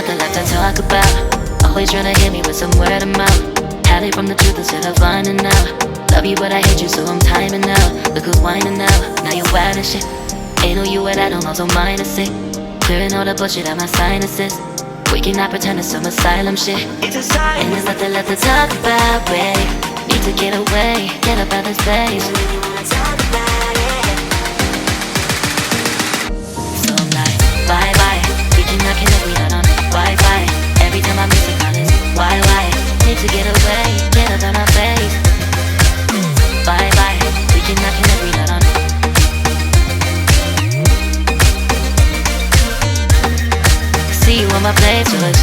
nothing left to talk about. Always trying to hit me with some word of mouth. Hide it from the truth instead of finding out. Love you but I hate you so I'm timing out. Look who's whining now, now you wild and shit. Ain't no you and I don't know, so mine is sick. Clearing all the bullshit out my sinuses. We cannot pretend it's some asylum shit. It's a sign. And there's nothing left to talk about, babe. Need to get away, get up out this place. So really wanna talk about it. So I'm like, bye bye. We cannot connect, we not on Wi-Fi. Every time I miss a call it's why? Need to get away, get up out my face. Bye bye. We cannot connect, we not on. See you on my playlist.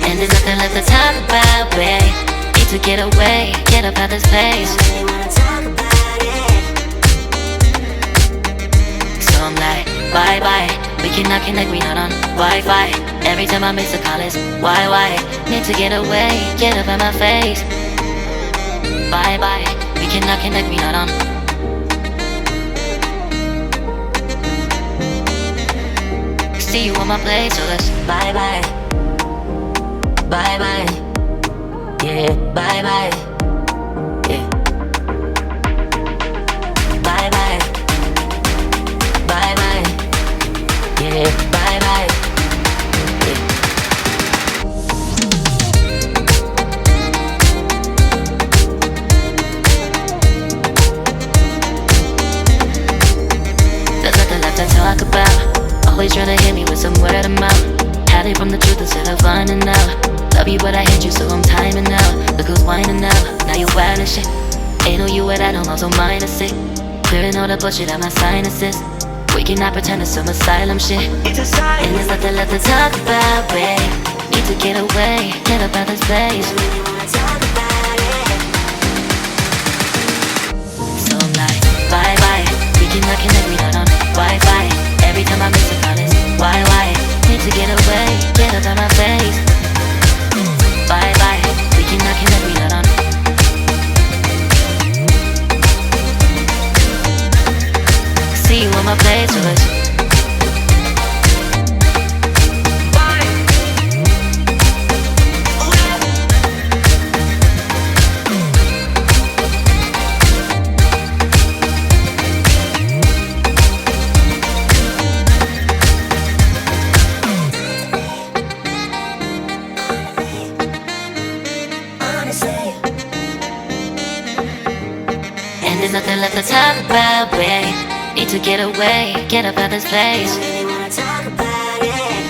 And there's nothing left to talk about, babe. Need to get away, get up out this place. I really wanna talk about it. So I'm like, bye bye. We cannot connect, we not on Wi-Fi. Every time I miss a call it's why? Need to get away, get up out my face. Bye bye. We cannot connect, we not on. See you on my place, so let's bye bye. Bye bye. Yeah, bye bye. Yeah. Bye bye. Bye bye. Yeah, bye bye. Yeah. There's nothing left to talk about. Always trying to hit me with some word of mouth. Hide it from the truth instead of finding out. Love you but I hate you so I'm timing out. Look who's whining now, now you wild and shit. Ain't no you and I don't know, so mine is sick. Clearing all the bullshit out my sinuses. We cannot pretend it's some asylum shit. It's a sign. And there's nothing left to talk about, babe. Need to get away, get up out this place. I really wanna talk about it. So I'm like, bye bye. We cannot connect, we not on Wi-Fi. Every time I miss a call it's why? Need to get away, get up out my face. Bye bye, we cannot connect, we not on. See you on my playlist. And there's nothing left to talk about, babe. Need to get away, get up out this place. I really wanna talk about it.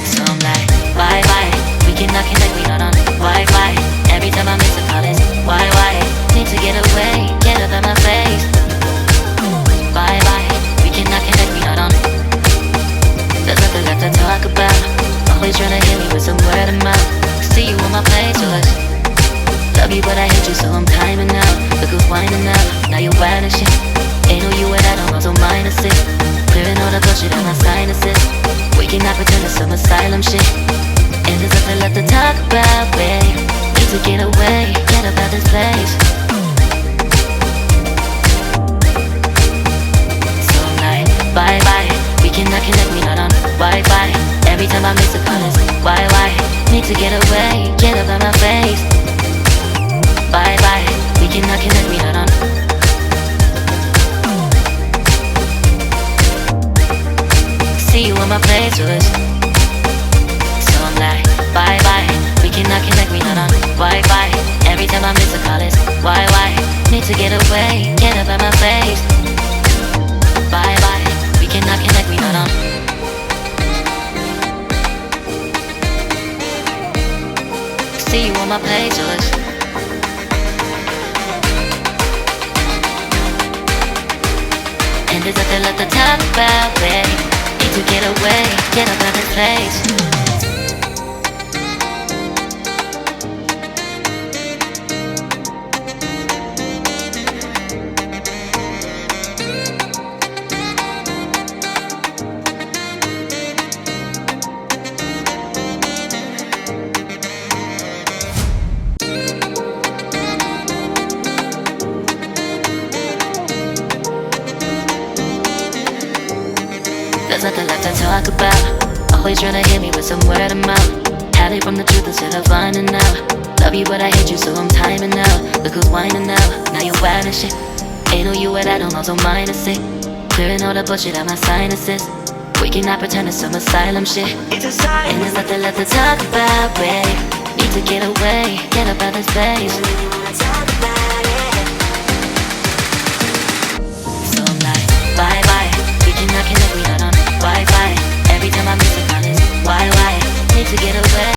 So I'm like, bye bye. We cannot connect, we not on Wi-Fi. Every time I miss a call it's why? Need to get away, get up out my face. Bye bye. We cannot connect, we not on. There's nothing left to talk about. Always trying to hit me with some word of mouth. See you on my playlist. Love you but I hate you so I'm timing out. Look who's whining now, now you wild and shit. Ain't no you and I don't know, so mine is sick. Clearing all the bullshit out my sinuses. We cannot pretend it's some asylum shit. And there's nothing left to talk about, babe. Need to get away, get up out this place. So I'm like, bye bye. We cannot connect, we not on Wi-Fi. Every time I miss a call it's why? Need to get away, get up out my face. Bye bye, we cannot connect, we not on. See you on my playlist. So I'm like, bye bye. We cannot connect, we not on Wi-Fi. Every time I miss a call it's why? Need to get away, get up out my face. Bye bye, we cannot connect, we not on. See you on my playlist. And there's nothing left to talk about, babe. Need to get away, get up out this place. nothing left to talk about. Always trying to hit me with some word of mouth. Hide it from the truth instead of finding out. Love you but I hate you so I'm timing out. Look who's whining now, now you're wild and shit. Ain't no you what I don't know, so mine is sick. Clearing all the bullshit out my sinuses. We cannot pretend it's some asylum shit. And there's nothing left to talk about, babe. Need to get away, get up out of space.